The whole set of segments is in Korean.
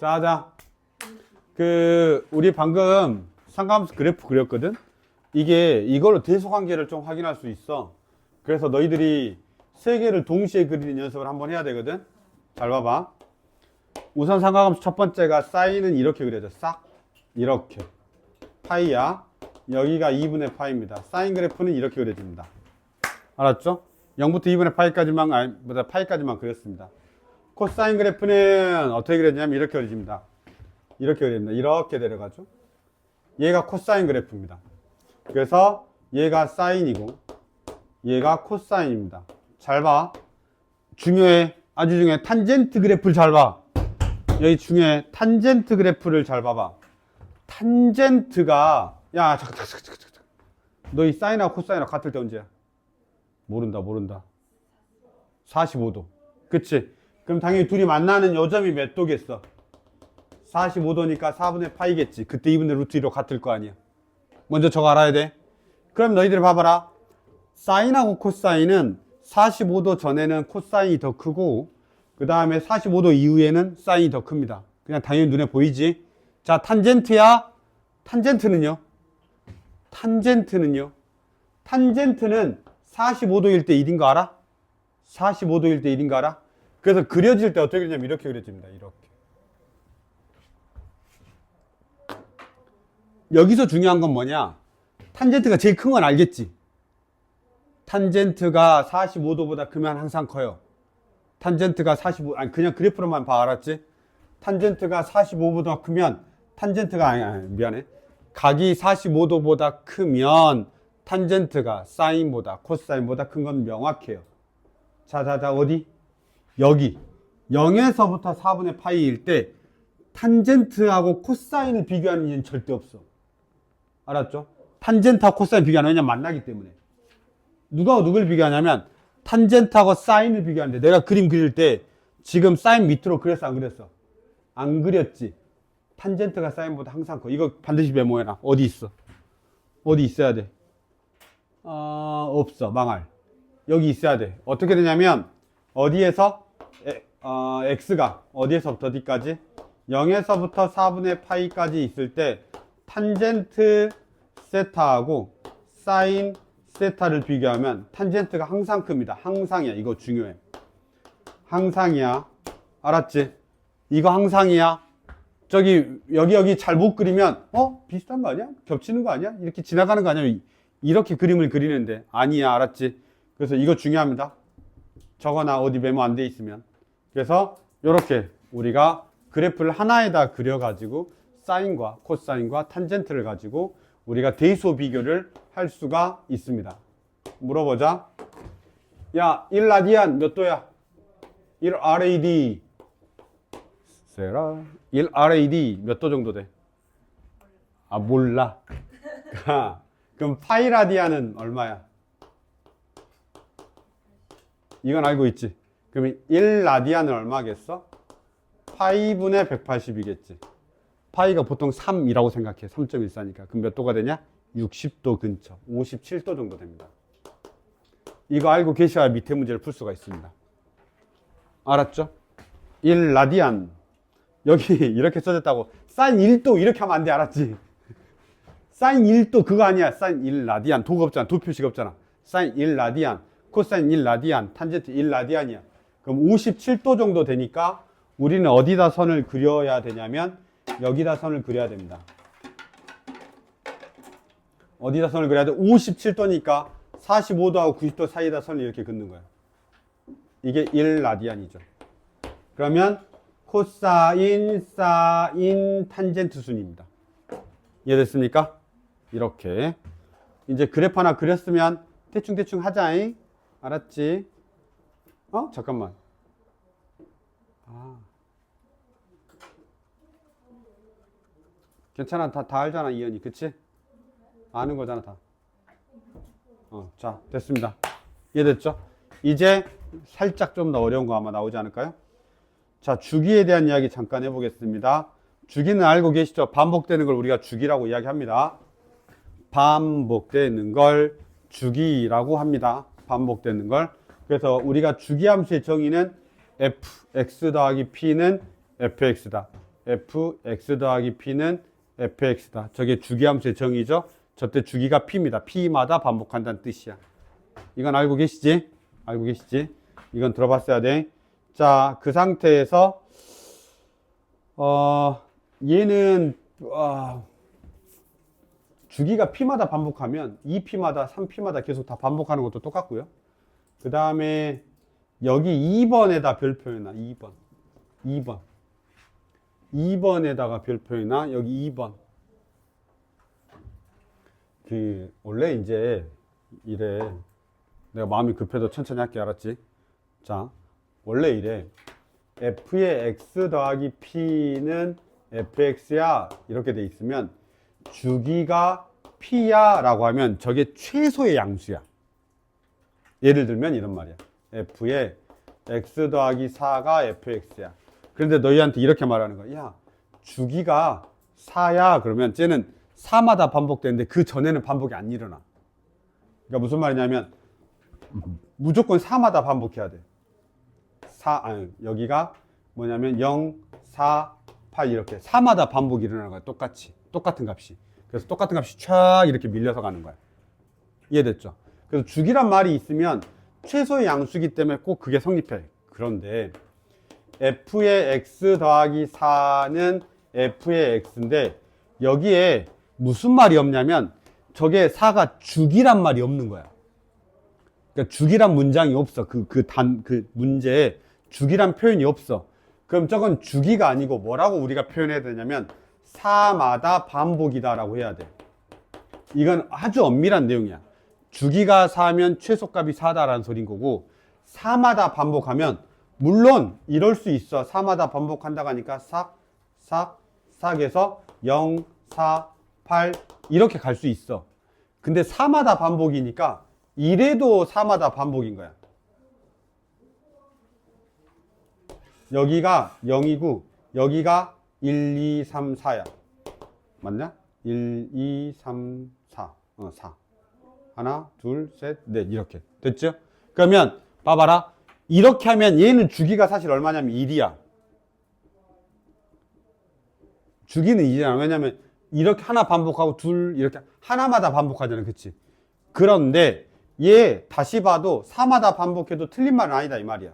자. 우리 방금 상관함수 그래프 그렸거든? 이걸로 대소관계를 좀 확인할 수 있어. 그래서 너희들이 세 개를 동시에 그리는 연습을 한번 해야 되거든? 잘 봐봐. 우선 상관함수 첫 번째가 사인은 이렇게 그려져. 싹. 이렇게. 파이야. 여기가 2분의 파이입니다. 사인 그래프는 이렇게 그려집니다. 알았죠? 0부터 2분의 파이까지만 그렸습니다. 코사인 그래프는 어떻게 그려지냐면 이렇게 그려집니다. 이렇게 그립니다. 이렇게 내려가죠. 얘가 코사인 그래프입니다. 그래서 얘가 사인이고 얘가 코사인입니다. 잘 봐. 중요해. 아주 중요해. 탄젠트 그래프를 잘 봐. 여기 중요해. 탄젠트 그래프를 잘 봐봐. 탄젠트가 잠깐. 너 이 사인하고 코사인하고 같을 때 언제야? 모른다. 45도. 그치? 그럼 당연히 둘이 만나는 요점이 몇 도겠어? 45도니까 4분의 파이겠지. 그때 2분의 루트 2로 같을 거 아니야. 먼저 저거 알아야 돼. 그럼 너희들 봐봐라. 사인하고 코사인은 45도 전에는 코사인이 더 크고 그 다음에 45도 이후에는 사인이 더 큽니다. 그냥 당연히 눈에 보이지. 자, 탄젠트야. 탄젠트는 45도일 때 1인 거 알아? 45도일 때 1인 거 알아? 그래서 그려질 때 어떻게 그리냐면 이렇게 그려집니다. 이렇게. 여기서 중요한 건 뭐냐? 탄젠트가 제일 큰 건 알겠지? 탄젠트가 45도보다 크면 항상 커요. 탄젠트가 45, 그냥 그래프로만 봐, 알았지? 탄젠트가 45보다 크면, 미안해. 각이 45도보다 크면, 탄젠트가 사인보다, 코사인보다 큰 건 명확해요. 자, 어디? 여기. 0에서부터 4분의 파이일 때, 탄젠트하고 코사인을 비교하는 일은 절대 없어. 알았죠? 탄젠트하고 코사인 비교하는, 왜냐면 만나기 때문에. 누가 누굴 비교하냐면 탄젠트하고 사인을 비교하는데 내가 그림 그릴 때 지금 사인 밑으로 그렸어 안 그렸어? 안 그렸지? 탄젠트가 사인보다 항상 커. 이거 반드시 메모해놔. 어디 있어? 어디 있어야 돼? 없어. 망할. 여기 있어야 돼. 어떻게 되냐면 어디에서 x가 어디에서부터 어디까지? 0에서부터 4분의 파이까지 있을 때 탄젠트 세타하고 사인 세타를 비교하면 탄젠트가 항상 큽니다. 항상이야. 이거 중요해. 항상이야. 알았지? 이거 항상이야. 여기 잘 못 그리면 비슷한 거 아니야? 겹치는 거 아니야? 이렇게 지나가는 거 아니야? 이렇게 그림을 그리는데 아니야. 알았지? 그래서 이거 중요합니다. 저거나 어디 메모 안 돼 있으면. 그래서 이렇게 우리가 그래프를 하나에다 그려가지고 사인과 코사인과 탄젠트를 가지고 우리가 대소 비교를 할 수가 있습니다. 물어보자. 야, 1라디안 몇 도야? 1RAD. 1RAD 몇 도 정도 돼? 몰라. 그럼 파이라디안은 얼마야? 이건 알고 있지? 그럼 1라디안은 얼마겠어? 파이분의 180이겠지. 파이가 보통 3이라고 생각해. 3.14니까. 그럼 몇 도가 되냐? 60도 근처. 57도 정도 됩니다. 이거 알고 계셔야 밑에 문제를 풀 수가 있습니다. 알았죠? 1라디안. 여기 이렇게 써졌다고. 사인 1도 이렇게 하면 안 돼. 알았지? 사인 1도 그거 아니야. 사인 1라디안. 도가 없잖아. 도 표시가 없잖아. 사인 1라디안. 코사인 1라디안. 탄젠트 1라디안이야. 그럼 57도 정도 되니까 우리는 어디다 선을 그려야 되냐면 여기다 선을 그려야 됩니다. 어디다 선을 그려야 돼? 57도니까 45도하고 90도 사이에다 선을 이렇게 긋는 거야. 이게 1라디안이죠. 그러면 코사인, 사인, 탄젠트 순입니다. 이해됐습니까? 이렇게. 이제 그래프 하나 그렸으면 대충 하자잉. 알았지? 잠깐만. 괜찮아. 다 알잖아, 이현이. 그치? 아는 거잖아, 다. 자, 됐습니다. 이해됐죠? 이제 살짝 좀 더 어려운 거 아마 나오지 않을까요? 자, 주기에 대한 이야기 잠깐 해보겠습니다. 주기는 알고 계시죠? 반복되는 걸 우리가 주기라고 이야기합니다. 반복되는 걸 주기라고 합니다. 반복되는 걸. 그래서 우리가 주기함수의 정의는 fx 더하기 p는 fx다. fx 더하기 p는 fx다. 저게 주기함수의 정의죠. 저때 주기가 p입니다. p마다 반복한다는 뜻이야. 이건 알고 계시지? 알고 계시지? 이건 들어봤어야 돼. 자, 그 상태에서 얘는 주기가 p마다 반복하면 2p마다 3p마다 계속 다 반복하는 것도 똑같고요. 그 다음에 여기 2번에다 별표해놔. 2번에다가 별표해놔. 여기 2번. 원래 이제 이래. 내가 마음이 급해도 천천히 할게. 알았지? 자, 원래 이래. f의 x 더하기 p는 fx야. 이렇게 돼 있으면 주기가 p야 라고 하면 저게 최소의 양수야. 예를 들면 이런 말이야. f의 x 더하기 4가 fx야. 그런데 너희한테 이렇게 말하는 거야. 야, 주기가 4야. 그러면 쟤는 4마다 반복되는데 그 전에는 반복이 안 일어나. 그러니까 무슨 말이냐면 무조건 4마다 반복해야 돼. 여기가 뭐냐면 0, 4, 8 이렇게 4마다 반복이 일어나는 거야. 똑같은 값이. 그래서 똑같은 값이 쫙 이렇게 밀려서 가는 거야. 이해됐죠? 그래서 주기란 말이 있으면 최소의 양수기 때문에 꼭 그게 성립해. 그런데 f의 x 더하기 4는 f의 x인데 여기에 무슨 말이 없냐면 저게 4가 주기란 말이 없는 거야. 그러니까 주기란 문장이 없어. 그 문제에 주기란 표현이 없어. 그럼 저건 주기가 아니고 뭐라고 우리가 표현해야 되냐면 4마다 반복이다라고 해야 돼. 이건 아주 엄밀한 내용이야. 주기가 4면 최소값이 4다라는 소린 거고 4마다 반복하면 물론 이럴 수 있어. 4마다 반복한다고 하니까 싹에서 0, 4, 8 이렇게 갈 수 있어. 근데 4마다 반복이니까 이래도 4마다 반복인 거야. 여기가 0이고 여기가 1, 2, 3, 4야. 맞냐? 1, 2, 3, 4. 4. 하나, 둘, 셋, 넷. 이렇게. 됐죠? 그러면 봐봐라. 이렇게 하면 얘는 주기가 사실 얼마냐면 1이야. 주기는 2잖아. 왜냐면 이렇게 하나 반복하고 둘 이렇게 하나마다 반복하잖아. 그치? 그런데 얘 다시 봐도 4마다 반복해도 틀린 말은 아니다 이 말이야.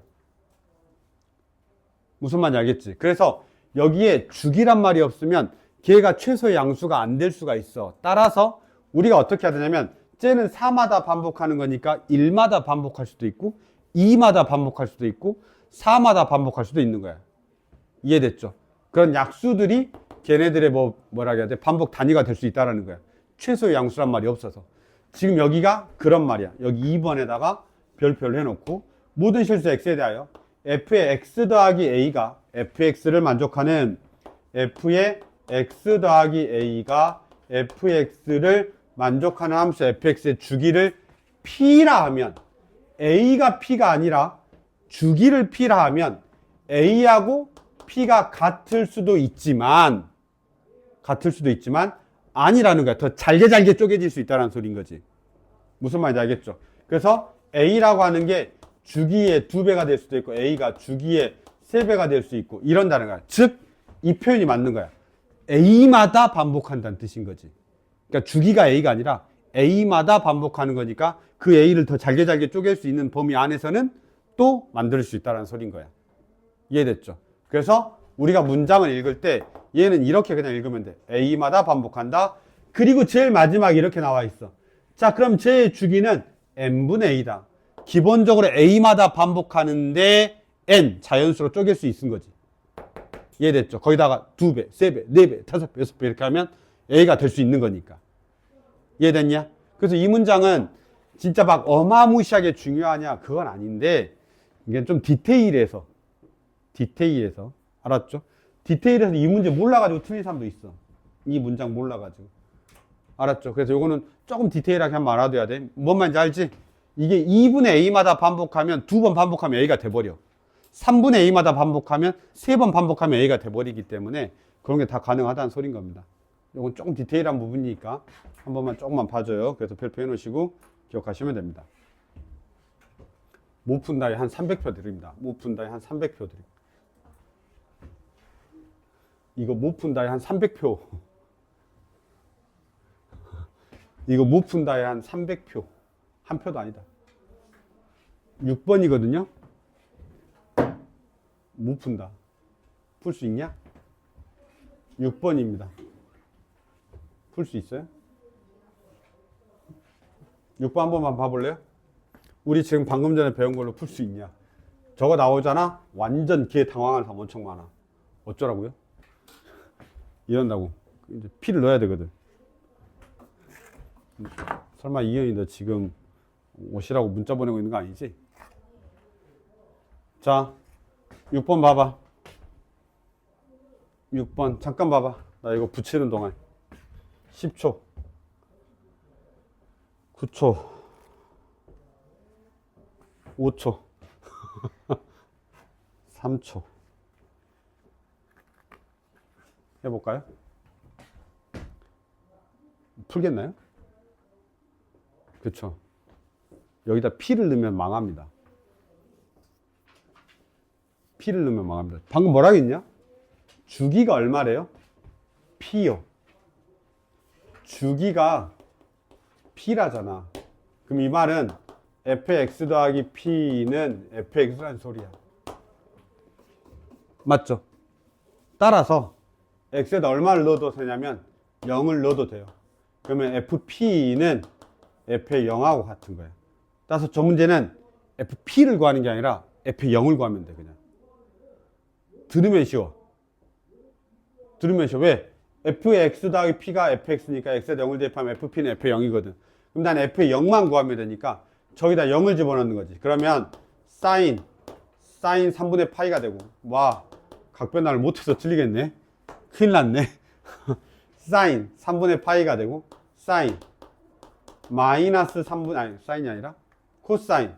무슨 말인지 알겠지? 그래서 여기에 주기란 말이 없으면 걔가 최소의 양수가 안 될 수가 있어. 따라서 우리가 어떻게 해야 되냐면 쟤는 4마다 반복하는 거니까 1마다 반복할 수도 있고 2마다 반복할 수도 있고 4마다 반복할 수도 있는 거야. 이해됐죠? 그런 약수들이 걔네들의 뭐라 해야 돼? 반복 단위가 될 수 있다는 거야. 최소의 양수란 말이 없어서. 지금 여기가 그런 말이야. 여기 2번에다가 별표를 해놓고 모든 실수 x에 대하여 f의 x 더하기 a가 fx를 만족하는 f의 x 더하기 a가 fx를 만족하는 함수 fx의 주기를 p라 하면 a가 p가 아니라 주기를 p라 하면 a하고 p가 같을 수도 있지만 아니라는 거야. 더 잘게 쪼개질 수 있다는 소리인 거지. 무슨 말인지 알겠죠? 그래서 a라고 하는 게 주기의 2배가 될 수도 있고 a가 주기의 3배가 될 수 있고 이런다는 거야. 즉 이 표현이 맞는 거야. a마다 반복한다는 뜻인 거지. 그러니까 주기가 a가 아니라 a마다 반복하는 거니까 그 a를 더 잘게 쪼갤 수 있는 범위 안에서는 또 만들 수 있다는 소리인 거야. 이해됐죠? 그래서 우리가 문장을 읽을 때 얘는 이렇게 그냥 읽으면 돼. a마다 반복한다. 그리고 제일 마지막에 이렇게 나와 있어. 자, 그럼 제 주기는 n분의 a다. 기본적으로 a마다 반복하는데 n 자연수로 쪼갤 수 있는 거지. 이해됐죠? 거기다가 2배, 3배, 4배, 5배, 6배 이렇게 하면 a가 될 수 있는 거니까. 이해됐냐? 그래서 이 문장은 진짜 막 어마무시하게 중요하냐? 그건 아닌데 이게 좀 디테일해서 알았죠? 디테일해서 이 문제 몰라가지고 틀린 사람도 있어. 이 문장 몰라가지고. 알았죠? 그래서 요거는 조금 디테일하게 한번 알아둬야 돼. 뭔 말인지 알지? 이게 2분의 a마다 반복하면 2번 반복하면 a가 돼버려. 3분의 a마다 반복하면 3번 반복하면 a가 돼버리기 때문에 그런 게 다 가능하다는 소린 겁니다. 요건 조금 디테일한 부분이니까 한 번만 조금만 봐줘요. 그래서 별표 해놓으시고 기억하시면 됩니다. 못 푼다에 한 300표 드립니다. 못 푼다에 한 300표 드립니다. 이거 못 푼다에 한 300표. 이거 못 푼다에 한 300표. 한 표도 아니다. 6번이거든요. 못 푼다. 풀 수 있냐? 6번입니다. 풀 수 있어요? 6번 한 번만 봐볼래요? 우리 지금 방금 전에 배운 걸로 풀 수 있냐? 저거 나오잖아? 완전 기에 당황하는 사람 엄청 많아. 어쩌라고요? 이런다고. 이제 P를 넣어야 되거든. 설마 이현이 너 지금 오시라고 문자 보내고 있는 거 아니지? 자, 6번 봐봐. 6번 잠깐 봐봐. 나 이거 붙이는 동안 10초 9초 5초 3초 해볼까요? 풀겠나요? 그쵸. 여기다 P를 넣으면 망합니다. P를 넣으면 망합니다. 방금 뭐라고 했냐? 주기가 얼마래요? P요. 주기가 P라잖아. 그럼 이 말은 fx 더하기 P는 fx라는 소리야. 맞죠? 따라서 x에다 얼마를 넣어도 되냐면 0을 넣어도 돼요. 그러면 fp는 f의 0하고 같은 거예요. 따라서 저 문제는 fp를 구하는 게 아니라 f의 0을 구하면 돼. 그냥 들으면 쉬워. 들으면 쉬워. 왜? fx 더하기 p가 fx니까 x에다 0을 대입하면 fp는 f의 0이거든. 그럼 난 f의 0만 구하면 되니까 저기다 0을 집어넣는 거지. 그러면 사인 3분의 파이가 되고, 와, 각변화를 못해서 틀리겠네. 큰일 났네. 사인 3분의 파이가 되고, 사인 마이너스 3분, 아니 사인이 아니라 코사인.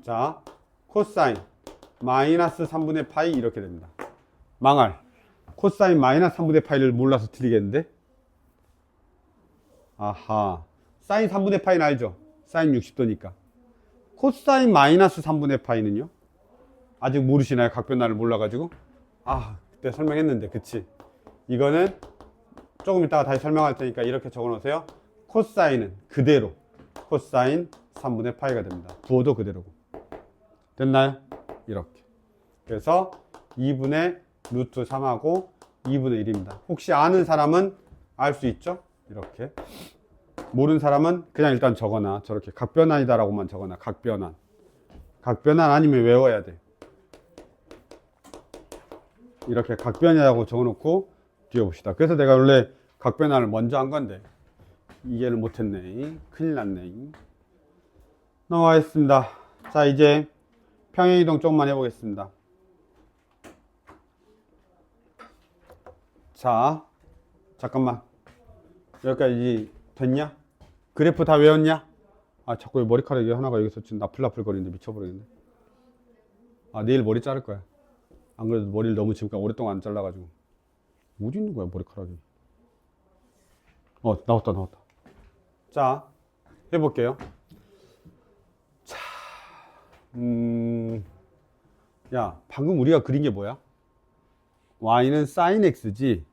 자, 코사인 마이너스 3분의 파이 이렇게 됩니다. 망할. 코사인 마이너스 3분의 파이를 몰라서 틀리겠는데? 아하. 사인 3분의 파이는 알죠? 사인 60도니까. 코사인 마이너스 3분의 파이는요? 아직 모르시나요? 각변화를 몰라가지고. 아, 그때 설명했는데, 그치? 이거는 조금 이따가 다시 설명할 테니까 이렇게 적어 놓으세요. 코사인은 그대로 코사인 3분의 파이가 됩니다. 부호도 그대로고. 됐나요? 이렇게. 그래서 2분의 루트 3하고 2분의 1입니다. 혹시 아는 사람은 알 수 있죠? 이렇게. 모르는 사람은 그냥 일단 적어놔. 저렇게 각변환이다 라고만 적어놔. 각변환. 각변환 아니면 외워야 돼. 이렇게 각변이라고 적어놓고 뒤에 봅시다. 그래서 내가 원래 각변환을 먼저 한 건데 이해를 못했네. 큰일 났네. 넘어가겠습니다. 자, 이제 평행이동 조금만 해보겠습니다. 자, 잠깐만. 여기까지 됐냐? 그래프 다 외웠냐? 아, 자꾸 머리카락이 하나가 여기서 지금 나풀나풀거리는데 미쳐버리겠네. 아, 내일 머리 자를 거야. 안 그래도 머리를 너무 지금까지 오랫동안 안 잘라가지고. 어디 있는 거야, 머리카락이? 나왔다. 자, 해볼게요. 자, 야, 방금 우리가 그린 게 뭐야? y는 sin x지.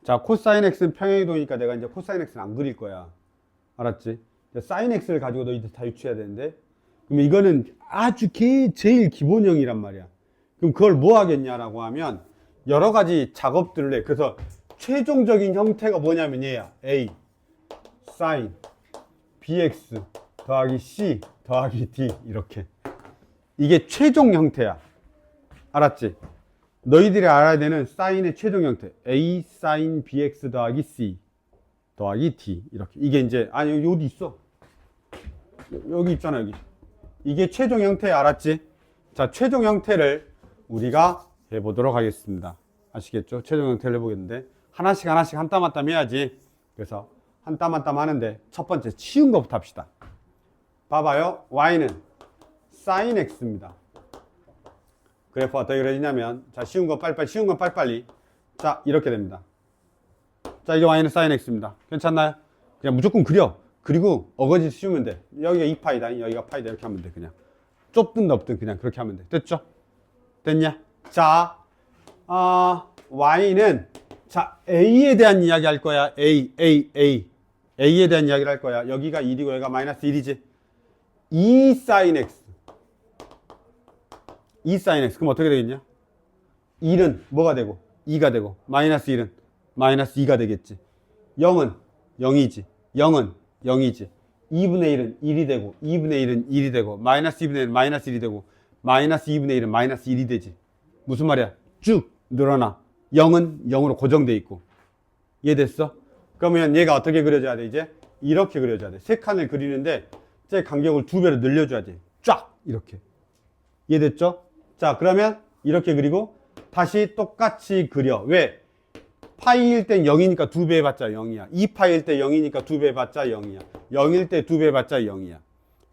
자, 코사인 x는 평행이동이니까 내가 이제 코사인 x는 안 그릴 거야. 알았지? sin x를 가지고 너희들 다 유추해야 되는데, 그럼 이거는 아주 제일 기본형이란 말이야. 그럼 그걸 뭐 하겠냐라고 하면 여러 가지 작업들을 해. 그래서 최종적인 형태가 뭐냐면 얘야. a sin bx 더하기 c 더하기 d 이렇게. 이게 최종 형태야. 알았지? 너희들이 알아야 되는 사인의 최종 형태. a sin bx 더하기 c 더하기 d 이렇게. 이게 이제 아니 여기 있어. 여기 있잖아 여기. 이게 최종 형태 알았지? 자, 최종 형태를 우리가 해보도록 하겠습니다. 아시겠죠? 최종 형태를 해보겠는데 하나씩 한 땀 한 땀 해야지. 그래서 한 땀 한 땀 하는데 첫 번째 쉬운 거부터 합시다. 봐봐요. y는 sin x입니다. 그래프가 어떻게 그려지냐면, 자, 쉬운 건 빨리빨리. 자, 이렇게 됩니다. 자, 이게 y는 sin x입니다. 괜찮나요? 그냥 무조건 그려. 그리고 어거지 씌우면 돼. 여기가 2파이다, 여기가 파이다, 이렇게 하면 돼. 그냥 좁든 넓든 그냥 그렇게 하면 돼. 됐죠? 됐냐? 자, y는 자 a에 대한 이야기 할 거야. a에 대한 이야기를 할 거야. 여기가 1이고 여기가 마이너스 1이지. 2 sin x. 2 sin x. 그럼 어떻게 되겠냐? 1은 뭐가 되고 2가 되고 마이너스 1은 마이너스 2가 되겠지. 0은 0이지. 0은 0이지. 2분의 1은 1이 되고 2분의 1은 1이 되고 마이너스 2분의 1은 마이너스 1이 되고 마이너스 2분의 1은 마이너스 1이 되지. 무슨 말이야? 쭉 늘어나. 0은 0으로 고정돼 있고. 이해됐어? 그러면 얘가 어떻게 그려져야 돼? 이제 이렇게 그려져야 돼. 세 칸을 그리는데 제 간격을 2배로 늘려줘야 돼. 쫙 이렇게. 이해됐죠? 자 그러면 이렇게 그리고 다시 똑같이 그려. 왜? 파이일 땐 0이니까 2배 해봤자 0이야. 2파일 때 0이니까 2배 해봤자 0이야. 0일 때 2배 해봤자 0이야.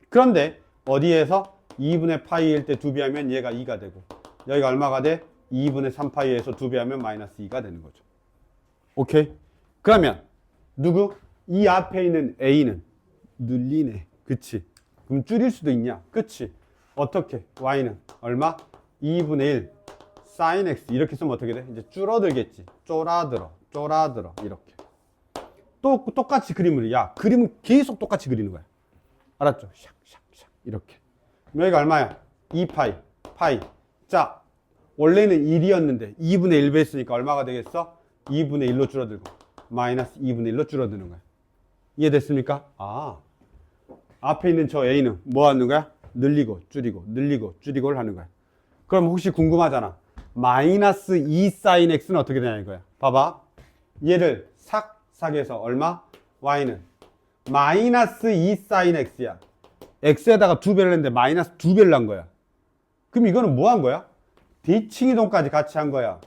그런데 어디에서 2분의 파이일 때 2배 하면 얘가 2가 되고 여기가 얼마가 돼? 2분의 3파이에서 2배 하면 마이너스 2가 되는 거죠. 오케이? 그러면 누구? 이 앞에 있는 a는 늘리네. 그치? 그럼 줄일 수도 있냐? 그치? 어떻게? y는 얼마? 2분의 1 sin x 이렇게 쓰면 어떻게 돼? 이제 줄어들겠지. 쫄아들어 이렇게. 또 똑같이 그림을 야 그림은 계속 똑같이 그리는 거야. 알았죠? 샥샥샥 이렇게. 여기가 얼마야? 2파이 파이. 자 원래는 1이었는데 2분의 1 배했으니까 얼마가 되겠어? 2분의 1로 줄어들고 마이너스 2분의 1로 줄어드는 거야. 이해됐습니까? 아 앞에 있는 저 a는 뭐 하는 거야? 늘리고 줄이고를 하는 거야. 그럼 혹시 궁금하잖아. 마이너스 2 sin x는 어떻게 되냐 이거야. 봐봐. 얘를 삭해서 얼마? y는 마이너스 2 sin x야. x에다가 2배를 했는데 마이너스 2배를 한 거야. 그럼 이거는 뭐 한 거야? 대칭이동까지 같이 한 거야.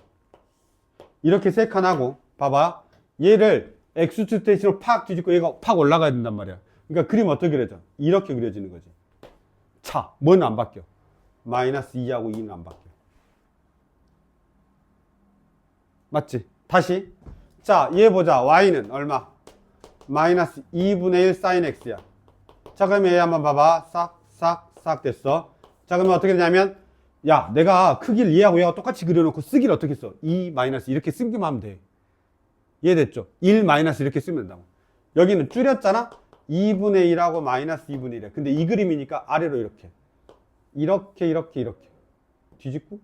이렇게 세 칸 하고 봐봐. 얘를 x축 대신으로 팍 뒤집고 얘가 팍 올라가야 된단 말이야. 그러니까 그림 어떻게 그려져? 이렇게 그려지는 거지. 자, 뭐는 안 바뀌어? 마이너스 2하고 2는 안 바뀌어. 맞지? 다시. 자, 얘 보자. y는 얼마? 마이너스 2분의 1 sin x야. 자, 그러면 얘 한번 봐봐. 싹 됐어. 자, 그러면 어떻게 되냐면 야, 내가 크기를 얘하고 얘하고 똑같이 그려놓고 쓰기를 어떻게 써? 2 마이너스 이렇게 쓰기만 하면 돼. 이해됐죠? 1 마이너스 이렇게 쓰면 된다고. 여기는 줄였잖아? 2분의 1하고 마이너스 2분의 1이야. 근데 이 그림이니까 아래로 이렇게. 이렇게. 뒤집고.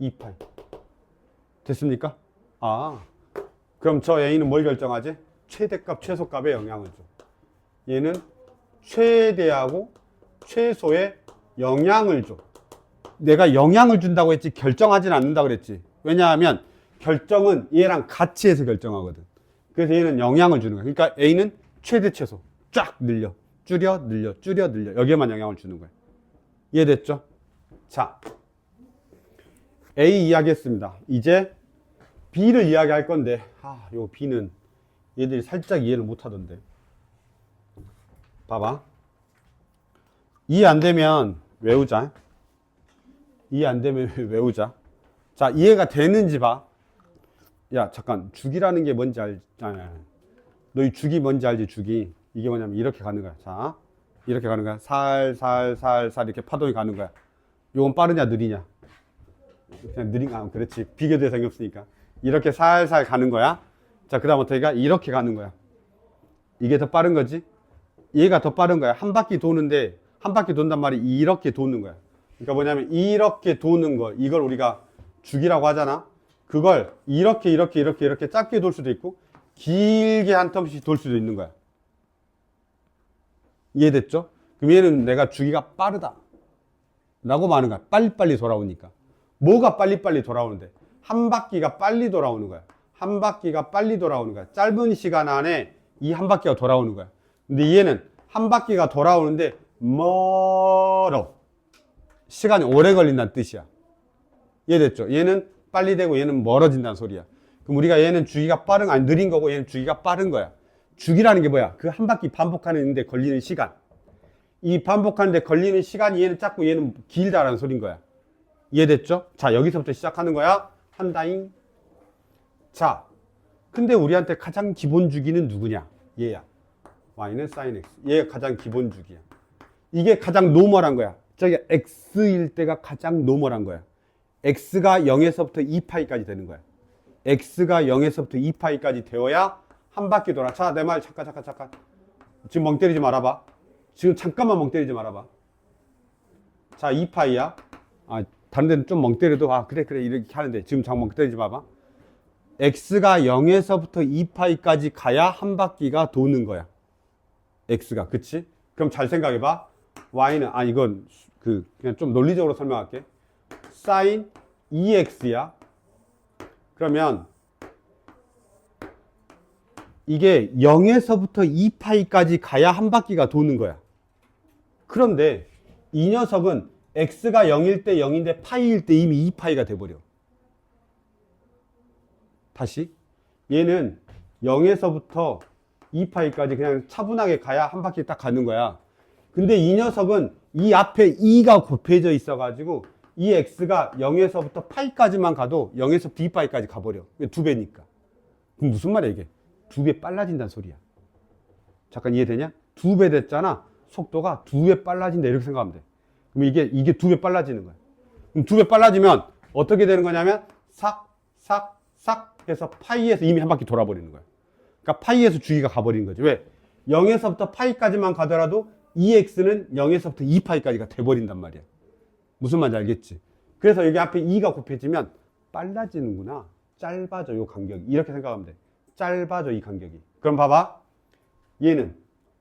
2파이. 됐습니까? 아. 그럼 저 A는 뭘 결정하지? 최대값, 최소값에 영향을 줘. 얘는 최대하고 최소에 영향을 줘. 내가 영향을 준다고 했지 결정하진 않는다고 그랬지. 왜냐하면 결정은 얘랑 같이 해서 결정하거든. 그래서 얘는 영향을 주는 거야. 그러니까 A는 최대 최소 쫙 늘려 줄여 여기에만 영향을 주는 거야. 이해됐죠? 자, A 이야기했습니다. 이제 B를 이야기할 건데 요 B는 얘들이 살짝 이해를 못 하던데. 봐봐. 이해 안 되면 외우자. 자, 이해가 되는지 봐. 야, 잠깐. 죽이라는 게 뭔지 알지? 너 이 죽이 뭔지 알지? 죽이. 이게 뭐냐면 이렇게 가는 거야. 자, 이렇게 가는 거야. 살 이렇게 파동이 가는 거야. 요건 빠르냐 느리냐? 그냥 그렇지. 비교 대상이 없으니까. 이렇게 살살 가는 거야. 자, 그 다음 어떻게 가? 이렇게 가는 거야. 이게 더 빠른 거지? 얘가 더 빠른 거야. 한 바퀴 도는데 한 바퀴 돈단 말이 이렇게 도는 거야. 그러니까 뭐냐면 이렇게 도는 거, 이걸 우리가 죽이라고 하잖아. 그걸 이렇게 짧게 돌 수도 있고 길게 한 텀씩 돌 수도 있는 거야. 이해됐죠? 그럼 얘는 내가 주기가 빠르다 라고 말하는 거야. 빨리빨리 돌아오니까. 뭐가 빨리빨리 돌아오는데? 한 바퀴가 빨리 돌아오는 거야. 한 바퀴가 빨리 돌아오는 거야. 짧은 시간 안에 이 한 바퀴가 돌아오는 거야. 근데 얘는 한 바퀴가 돌아오는데 멀어. 시간이 오래 걸린다는 뜻이야. 이해됐죠? 얘는 빨리 되고 얘는 멀어진다는 소리야. 그럼 우리가 얘는 주기가 느린 거고 얘는 주기가 빠른 거야. 주기라는 게 뭐야? 그 한 바퀴 반복하는데 걸리는 시간. 이 반복하는데 걸리는 시간이 얘는 짧고 얘는 길다라는 소린 거야. 이해됐죠? 자, 여기서부터 시작하는 거야. 한다잉. 자, 근데 우리한테 가장 기본 주기는 누구냐? 얘야. y는 sin x. 얘가 가장 기본 주기야. 이게 가장 노멀한 거야. 저기 x일 때가 가장 노멀한 거야. x가 0에서부터 2파이까지 되는 거야. x가 0에서부터 2파이까지 되어야 한 바퀴 돌아. 자, 내 말 잠깐. 지금 멍 때리지 말아봐. 지금 잠깐만 멍 때리지 말아봐. 자, 2파이야. 아, 다른 데는 좀 멍 때려도, 아, 그래, 이렇게 하는데, 지금 멍 때리지 마봐. x가 0에서부터 2파이까지 가야 한 바퀴가 도는 거야. x가, 그치? 그럼 잘 생각해봐. y는, 이건, 그냥 좀 논리적으로 설명할게. sin 2x야. 그러면, 이게 0에서부터 2파이까지 가야 한 바퀴가 도는 거야. 그런데, 이 녀석은 x가 0일 때 0인데 파이일 때 이미 2파이가 돼버려. 다시 얘는 0에서부터 2파이까지 그냥 차분하게 가야 한 바퀴 딱 가는 거야. 근데 이 녀석은 이 앞에 2가 곱해져 있어 가지고 이 x가 0에서부터 파이까지만 가도 0에서부터 2파이까지 가버려. 2배니까. 그럼 무슨 말이야 이게? 2배 빨라진다는 소리야. 잠깐 이해되냐? 2배 됐잖아. 속도가 2배 빨라진다 이렇게 생각하면 돼. 그럼 이게 2배 빨라지는 거야. 그럼 2배 빨라지면 어떻게 되는 거냐면 싹 해서 파이에서 이미 한 바퀴 돌아버리는 거야. 그러니까 파이에서 주기가 가버리는 거지. 왜? 0에서부터 파이까지만 가더라도 2x는 0에서부터 2파이까지가 돼버린단 말이야. 무슨 말인지 알겠지? 그래서 여기 앞에 2가 곱해지면 빨라지는구나. 짧아져 요 간격이. 이렇게 생각하면 돼. 짧아져 이 간격이. 그럼 봐봐. 얘는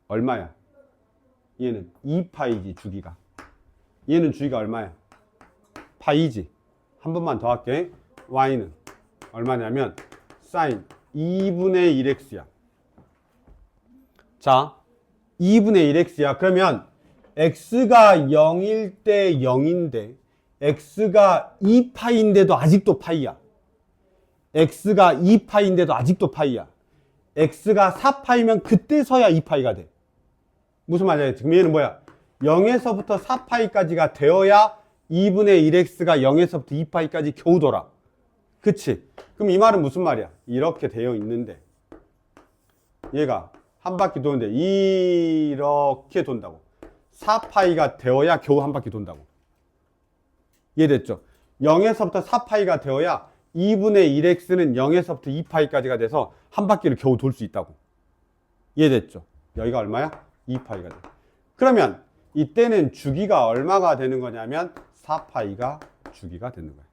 얼마야? 얘는 2파이지 주기가. 얘는 주기가 얼마야? 파이지. 한 번만 더 할게. y는 얼마냐면 sin 2분의 1x야. 자, 2분의 1x야. 그러면 x가 0일 때 0인데 x가 2파인데도 아직도 파이야. x가 2파인데도 아직도 파이야. x가 4파이면 그때서야 2파이가 돼. 무슨 말이야? 지금 얘는 뭐야? 0에서부터 4파이까지가 되어야 2분의 1x가 0에서부터 2파이까지 겨우 돌아. 그치? 그럼 이 말은 무슨 말이야? 이렇게 되어 있는데 얘가 한 바퀴 도는데 이렇게 돈다고. 4파이가 되어야 겨우 한 바퀴 돈다고. 이해됐죠? 0에서부터 4파이가 되어야 2분의 1x는 0에서부터 2파이까지가 돼서 한 바퀴를 겨우 돌 수 있다고. 이해됐죠? 여기가 얼마야? 2파이가 돼. 그러면 이때는 주기가 얼마가 되는 거냐면 4파이가 주기가 되는 거야.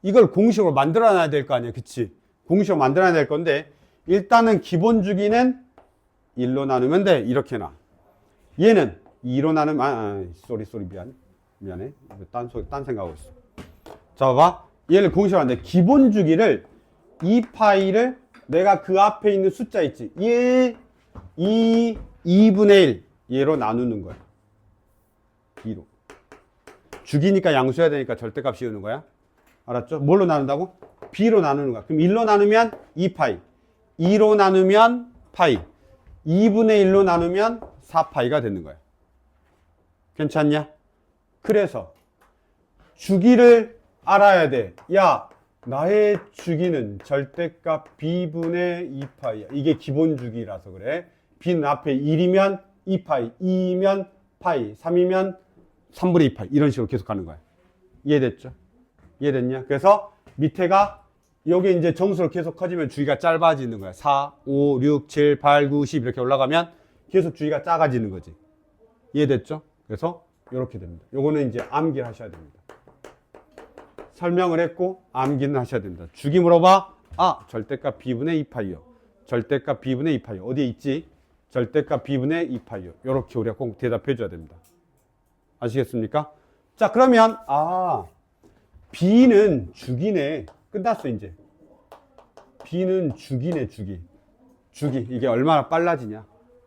이걸 공식으로 만들어놔야 될 거 아니야. 그치? 공식으로 만들어야 될 건데 일단은 기본 주기는 1로 나누면 돼. 이렇게 나. 얘는 2로 나누면 쏘리 미안해. 딴 생각하고 있어. 자 봐봐. 얘를 공식으로 하는데 기본 주기를 2파이를 내가 그 앞에 있는 숫자 있지. 2분의 1 얘로 나누는 거야. 2로. 주기니까 양수해야 되니까 절대값 씌우는 거야. 알았죠? 뭘로 나눈다고? b로 나누는 거야. 그럼 1로 나누면 2파이, 2로 나누면 파이, 2분의 1로 나누면 4파이가 되는 거야. 괜찮냐? 그래서 주기를 알아야 돼. 야, 나의 주기는 절대값 b분의 2파이야. 이게 기본 주기라서 그래. b는 앞에 1이면 2파이, 2이면 파이, 3이면 3분의 2파이. 이런 식으로 계속 가는 거야. 이해됐죠? 이해됐냐? 그래서 밑에가 여기 이제 정수로 계속 커지면 주기가 짧아지는 거야. 4, 5, 6, 7, 8, 9, 10 이렇게 올라가면 계속 주기가 작아지는 거지. 이해됐죠? 그래서 이렇게 됩니다. 요거는 이제 암기를 하셔야 됩니다. 설명을 했고 암기는 하셔야 됩니다. 주기 물어봐. 절대값 b분의 2파이요. 절대값 b분의 2파이요. 어디에 있지? 절대값 b분의 2파이요. 이렇게 우리가 꼭 대답해 줘야 됩니다. 아시겠습니까? 자, 그러면 b는 주기네. 끝났어 이제. b는 주기네. 주기. 이게 얼마나 빨라지냐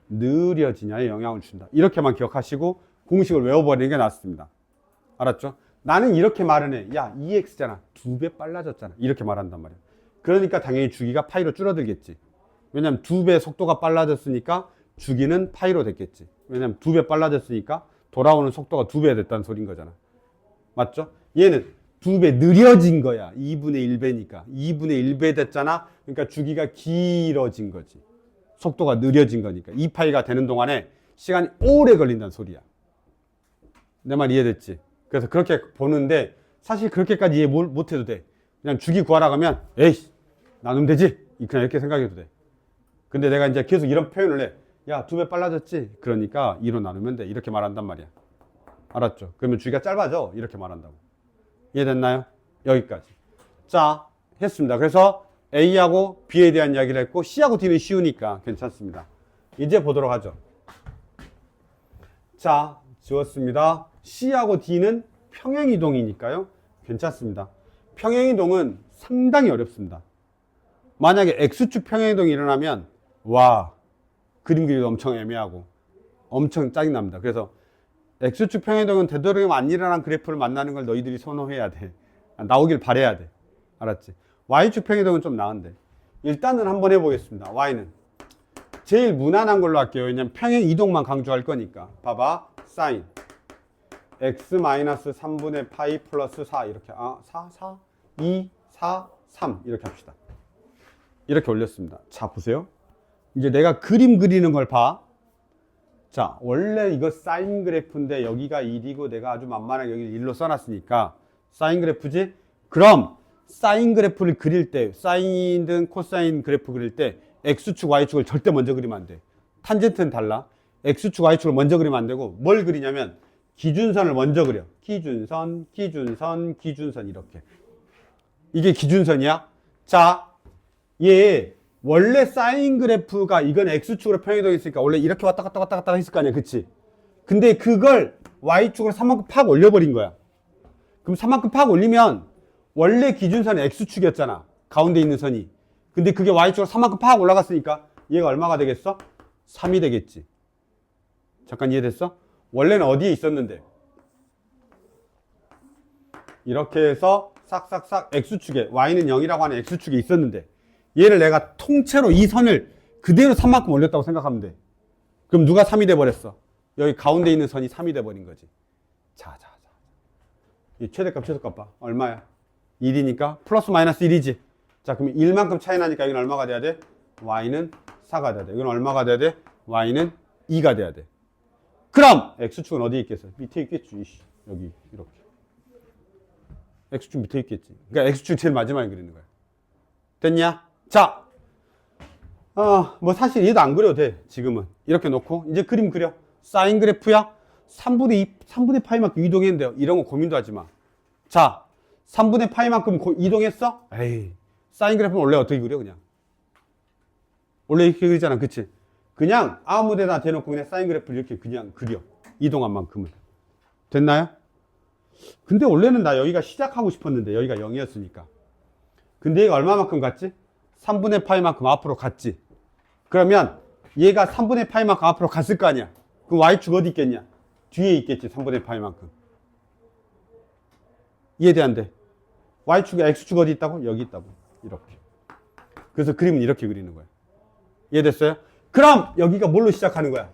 느려지냐에 영향을 준다. 이렇게만 기억하시고 공식을 외워버리는 게 낫습니다. 알았죠? 나는 이렇게 말은 해. 야, 2x잖아. 2배 빨라졌잖아. 이렇게 말한단 말이야. 그러니까 당연히 주기가 파이로 줄어들겠지. 왜냐면 2배 속도가 빨라졌으니까 주기는 파이로 됐겠지. 왜냐면 2배 빨라졌으니까 돌아오는 속도가 2배 됐다는 소린 거잖아. 맞죠? 얘는 2배 느려진 거야. 2분의 1배니까. 2분의 1배 됐잖아. 그러니까 주기가 길어진 거지. 속도가 느려진 거니까. 2파이가 되는 동안에 시간이 오래 걸린다는 소리야. 내 말 이해됐지? 그래서 그렇게 보는데 사실 그렇게까지 이해 못해도 돼. 그냥 주기 구하라고 하면 에이 나누면 되지, 그냥 이렇게 생각해도 돼. 근데 내가 이제 계속 이런 표현을 해. 야, 2배 빨라졌지? 그러니까 2로 나누면 돼, 이렇게 말한단 말이야. 알았죠? 그러면 주기가 짧아져, 이렇게 말한다고. 이해됐나요? 여기까지. 자, 했습니다. 그래서 A하고 B에 대한 이야기를 했고, C하고 D는 쉬우니까 괜찮습니다. 이제 보도록 하죠. 자, 지웠습니다. C하고 D는 평행이동이니까요, 괜찮습니다. 평행이동은 상당히 어렵습니다. 만약에 X축 평행이동이 일어나면 와, 그림 그리기도 엄청 애매하고 엄청 짜증납니다. 그래서 X축 평행이동은 되도록이면 안 일어난 그래프를 만나는 걸 너희들이 선호해야 돼. 나오길 바래야 돼. 알았지? Y축 평행이동은 좀 나은데 일단은 한번 해보겠습니다. Y는 제일 무난한 걸로 할게요. 왜냐면 평행이동만 강조할 거니까. 봐봐, 사인 x-3분의 파이 플러스 4 이렇게 4, 2, 4, 3 이렇게 합시다. 이렇게 올렸습니다. 자, 보세요. 이제 내가 그림 그리는 걸 봐. 자, 원래 이거 사인 그래프인데 여기가 1이고 내가 아주 만만하게 여기 1로 써놨으니까 사인 그래프지? 그럼 사인 그래프를 그릴 때, 사인이든 코사인 그래프 그릴 때 X축, Y축을 절대 먼저 그리면 안 돼. 탄젠트는 달라. X축, Y축을 먼저 그리면 안 되고 뭘 그리냐면 기준선을 먼저 그려. 기준선, 기준선, 기준선 이렇게. 이게 기준선이야. 자, 얘 원래 사인 그래프가 이건 X축으로 평행이동이 있으니까 원래 이렇게 왔다 갔다 왔다 갔다 했을 거 아니야, 그치? 근데 그걸 Y축으로 3만큼 팍 올려버린 거야. 그럼 3만큼 팍 올리면 원래 기준선은 X축이었잖아, 가운데 있는 선이. 근데 그게 Y축으로 3만큼 팍 올라갔으니까 얘가 얼마가 되겠어? 3이 되겠지. 잠깐 이해됐어? 원래는 어디에 있었는데 이렇게 해서 싹싹싹 X축에, Y는 0이라고 하는 X축에 있었는데 얘를 내가 통째로 이 선을 그대로 3만큼 올렸다고 생각하면 돼. 그럼 누가 3이 돼버렸어? 여기 가운데 있는 선이 3이 돼버린 거지. 자. 이 최대값, 최소값 봐. 얼마야? 1이니까 플러스 마이너스 1이지. 자, 그럼 1만큼 차이 나니까 여기는 얼마가 돼야 돼? Y는 4가 돼야 돼. 이건 얼마가 돼야 돼? Y는 2가 돼야 돼. 그럼 X축은 어디에 있겠어? 밑에 있겠지. 여기 이렇게. X축 밑에 있겠지. 그러니까 X축 제일 마지막에 그리는 거야. 됐냐? 자, 뭐 사실 얘도 안 그려도 돼, 지금은. 이렇게 놓고 이제 그림 그려. 사인 그래프야. 3분의 파이만큼 이동했는데요. 이런 거 고민도 하지 마. 자, 3분의 파이만큼 이동했어? 에이, 사인 그래프는 원래 어떻게 그려, 그냥? 원래 이렇게 그리잖아, 그치? 그냥 아무 데나 대놓고 그냥 사인 그래프를 이렇게 그냥 그려. 이동한 만큼을. 됐나요? 근데 원래는 나 여기가 시작하고 싶었는데 여기가 0이었으니까. 근데 얘가 얼마만큼 갔지? 3분의 파이만큼 앞으로 갔지. 그러면 얘가 3분의 파이만큼 앞으로 갔을 거 아니야. 그럼 Y축 어디 있겠냐? 뒤에 있겠지, 3분의 파이만큼. 이해돼안돼? Y축에 X축 어디 있다고? 여기 있다고. 이렇게. 그래서 그림은 이렇게 그리는 거야. 이해됐어요? 그럼 여기가 뭘로 시작하는 거야?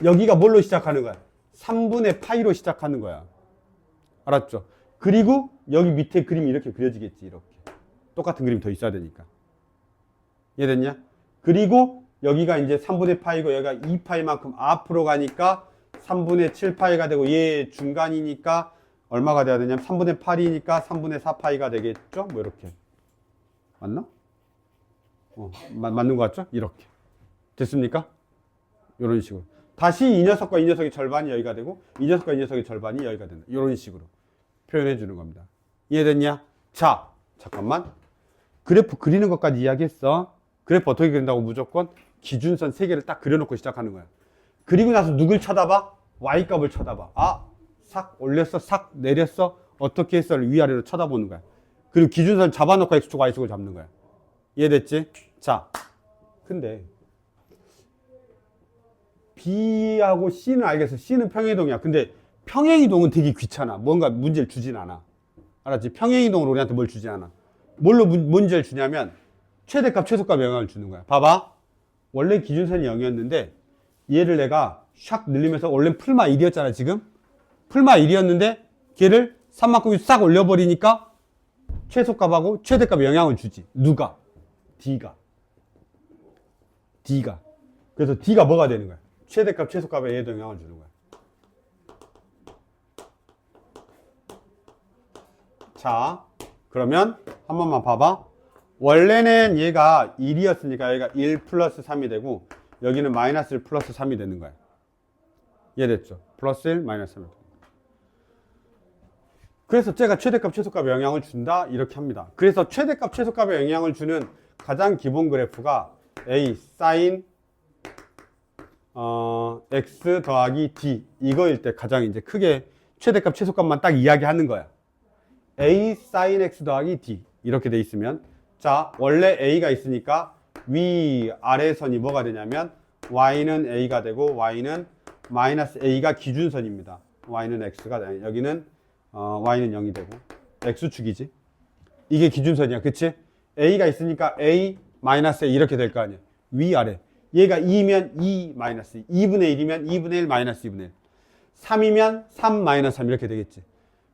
여기가 뭘로 시작하는 거야? 3분의 파이로 시작하는 거야. 알았죠? 그리고 여기 밑에 그림이 이렇게 그려지겠지, 이렇게. 똑같은 그림이 더 있어야 되니까. 이해됐냐? 그리고 여기가 이제 3분의 파이고 여기가 2파이만큼 앞으로 가니까 3분의 7파이가 되고 얘 중간이니까 얼마가 돼야 되냐면 3분의 8이니까 3분의 4파이가 되겠죠? 뭐 이렇게. 맞나? 맞는 것 같죠? 이렇게. 됐습니까? 이런 식으로. 다시 이 녀석과 이 녀석의 절반이 여기가 되고 이 녀석과 이 녀석의 절반이 여기가 된다. 이런 식으로 표현해 주는 겁니다. 이해됐냐? 자, 잠깐만. 그래프 그리는 것까지 이야기했어. 그래프 어떻게 그린다고? 무조건 기준선 3개를 딱 그려놓고 시작하는 거야. 그리고 나서 누굴 쳐다봐? Y값을 쳐다봐. 싹 올렸어? 싹 내렸어? 어떻게 했어를 위아래로 쳐다보는 거야. 그리고 기준선 잡아놓고 X축, Y축을 잡는 거야. 이해됐지? 자, 근데 B하고 C는 알겠어. C는 평행이동이야. 근데 평행이동은 되게 귀찮아. 뭔가 문제를 주진 않아. 알았지? 평행이동으로 우리한테 뭘 주진 않아. 뭘로 문제를 주냐면 최대값, 최소값에 영향을 주는 거야. 봐봐. 원래 기준선이 0이었는데 얘를 내가 샥 늘리면서 원래 풀마 1이었잖아, 지금. 풀마 1이었는데 걔를 3만큼이 싹 올려버리니까 최소값하고 최대값에 영향을 주지. 누가? D가. 그래서 D가 뭐가 되는 거야? 최대값, 최소값에 얘도 영향을 주는 거야. 자, 그러면 한 번만 봐봐. 원래는 얘가 1이었으니까 얘가 1 플러스 3이 되고 여기는 마이너스 1 플러스 3이 되는 거야. 이해됐죠? 플러스 1 마이너스 3이. 그래서 쟤가 최대값 최소값에 영향을 준다 이렇게 합니다. 그래서 최대값 최소값에 영향을 주는 가장 기본 그래프가 A 사인 x 더하기 d 이거일 때 가장 이제 크게 최대값 최소값만 딱 이야기하는 거야. A 사인 x 더하기 d 이렇게 돼 있으면 자 원래 A가 있으니까 위 아래 선이 뭐가 되냐면 y는 A가 되고 y는 마이너스 A가 기준선입니다. y는 x가 되고 여기는 y는 0이 되고 x축이지. 이게 기준선이야. 그치? A가 있으니까 A 마이너스 A 이렇게 될 거 아니야. 위아래. 얘가 2면 2 마이너스 2분의 1이면 2분의 1 마이너스 2분의 1 3이면 3 마이너스 3 이렇게 되겠지.